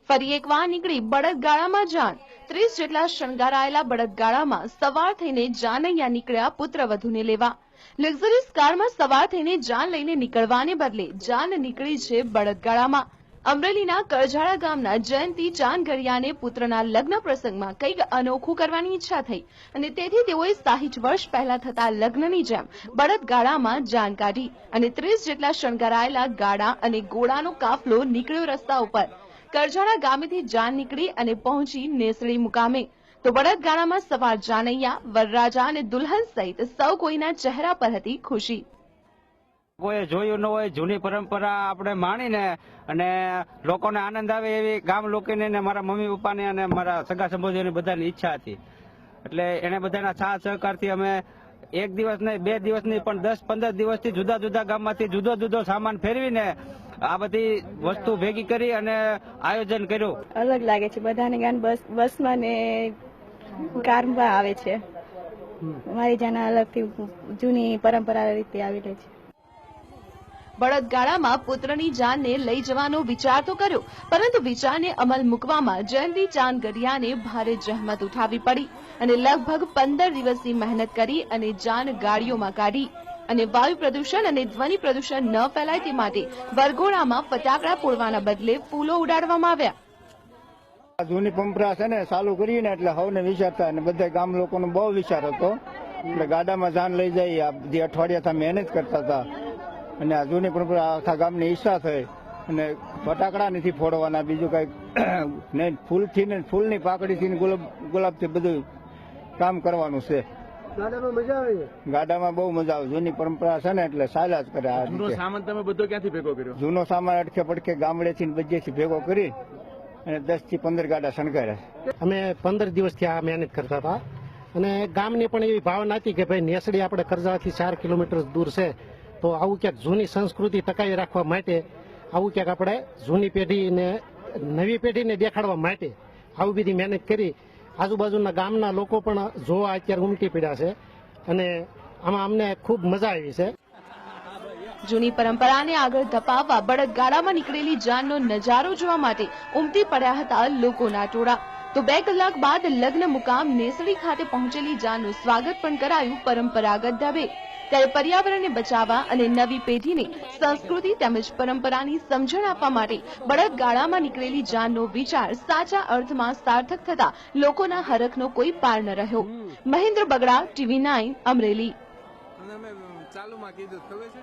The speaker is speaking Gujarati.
ફરી એકવાર નીકળી બળદગાડામાં જાન। 30 જેટલા શણગારાયેલા બળદગાડામાં સવાર થઈને જાનૈયા નીકળ્યા પુત્રવધૂને લેવા। લક્ઝરીઝ કારમાં સવાર થઈને જાન લઈને નીકળવાને બદલે જાન નીકળી છે બળદગાડામાં। અમરેલીના કરજાળા ગામના જયંતી જાનગરિયાને પુત્રના લગ્ન પ્રસંગમાં કંઈક અનોખું કરવાની ઈચ્છા થઈ અને તેથી તેઓએ 60 વર્ષ પહેલા થતા લગ્નની જેમ બળદગાડામાં જાન કાઢી અને 30 જેટલા શણગારાયેલા ગાડા અને ઘોડાનો કાફલો નીકળ્યો રસ્તા ઉપર। કરજાળા ગામેથી જાન નીકળી અને પહોંચી નેસડી મુકામે તો બળદગાડામાં સવાર જાનૈયા, વરરાજા અને દુલ્હન સહિત સૌ કોઈના ચહેરા પર હતી ખુશી। કોઈ જોયું ન હોય જૂની પરંપરા આપણે માણીને અને લોકોને આનંદ આવે એવી ગામ લોકોને ને મારા મમ્મી પપ્પાને અને મારા સગા સંબંધીઓની બધાની ઈચ્છા હતી। એટલે એને બધાના સાથ સહકારથી અમે એક દિવસ નહીં, 2 દિવસ નહીં, પણ 10-15 દિવસથી જુદા જુદા ગામમાંથી જુદો જુદો સામાન ફેરવીને આ બધી વસ્તુ ભેગી કરી અને આયોજન કર્યું। અલગ લાગે છે, બધાને ગાન બસમાં ને કારમાં આવે છે। મારી જાના અલગથી જૂની પરંપરા રીતે આવેલી છે। બળદગાડામાં પુત્રની જાનને લઈ જવાનો વિચાર તો કર્યો, પરંતુ વિચારને અમલ મૂકવામાં જયંતી જાનગરિયાને ભારે જહેમત ઉઠાવવી પડી અને લગભગ 15 દિવસની મહેનત કરી અને જાન ગાડીઓમાં કાઢી અને વાયુ પ્રદૂષણ અને ધ્વનિ પ્રદૂષણ ન ફેલાય તે માટે વરઘોડામાં ફટાકડા ફોડવાના બદલે ફૂલો ઉડાડવામાં આવ્યા। જૂની પરંપરા છે ને ચાલુ કરીને એટલે સૌને વિચારતા અને બધા ગામ લોકોનો બહુ વિચાર હતો એટલે ગાડામાં જાન લઈ જઈ આ બધી અઠવાડિયાથી મહેનત કરતા હતા અને આ જૂની પરંપરા આખા ગામની ઈચ્છા થઈ અને ફટાકડા નથી ફોડવાના, બીજું કઈ નહીં, ફૂલથી ને ફૂલની પાકડીથી ગુલાબથી બધું કામ કરવાનું છે। ગાડામાં મજા આવે? ગાડામાં બહુ મજા આવે, જૂની પરંપરા છે ને એટલે ચાલ્યા જ કરે। જૂનો સામાન તમે બધો ક્યાંથી ભેગો કર્યો? જૂનો સામાન અડકે પડકે ગામડેથી બધેથી ભેગો કરી અને 10 થી 15 ગાડા શણગાર્યા। અમે 15 દિવસથી આ મહેનત કરતા હતા અને ગામની પણ એવી ભાવના હતી કે ભાઈ નેસડી આપણે કરજાથી 4 કિલોમીટર દૂર છે, તો આવું ક્યાંક જૂની સંસ્કૃતિ ટકાવી રાખવા માટે આવું ક્યાંક આપણે જૂની પેઢીને નવી પેઢીને દેખાડવા માટે આવી બધી મહેનત કરી। આજુબાજુના ગામના લોકો પણ જોવા અત્યારે ઉમટી પડ્યા છે અને આમાં અમને ખૂબ મજા આવી છે। જૂની પરંપરાને આગળ ધપાવવા બળદગાડામાં નીકળેલી જાનનો નજારો જોવા માટે ઉમટી પડ્યા હતા લોકોના ટોળા। તો 2 કલાક બાદ લગ્ન મુકામ નેસડી ખાતે પહોંચેલી જાનનું સ્વાગત પણ કરાયું પરંપરાગત ઢબે। ત્યારે પર્યાવરણને બચાવવા અને નવી પેઢીને સંસ્કૃતિ તેમજ પરંપરાની સમજણ આપવા માટે બળદગાડામાં નીકળેલી જાનનો વિચાર સાચા અર્થમાં સાર્થક થતા લોકોના હરખનો કોઈ પાર ન રહ્યો। મહેન્દ્ર બગડા, TV9 અમરેલી। ચાલુમાં કીધું ખબર છે?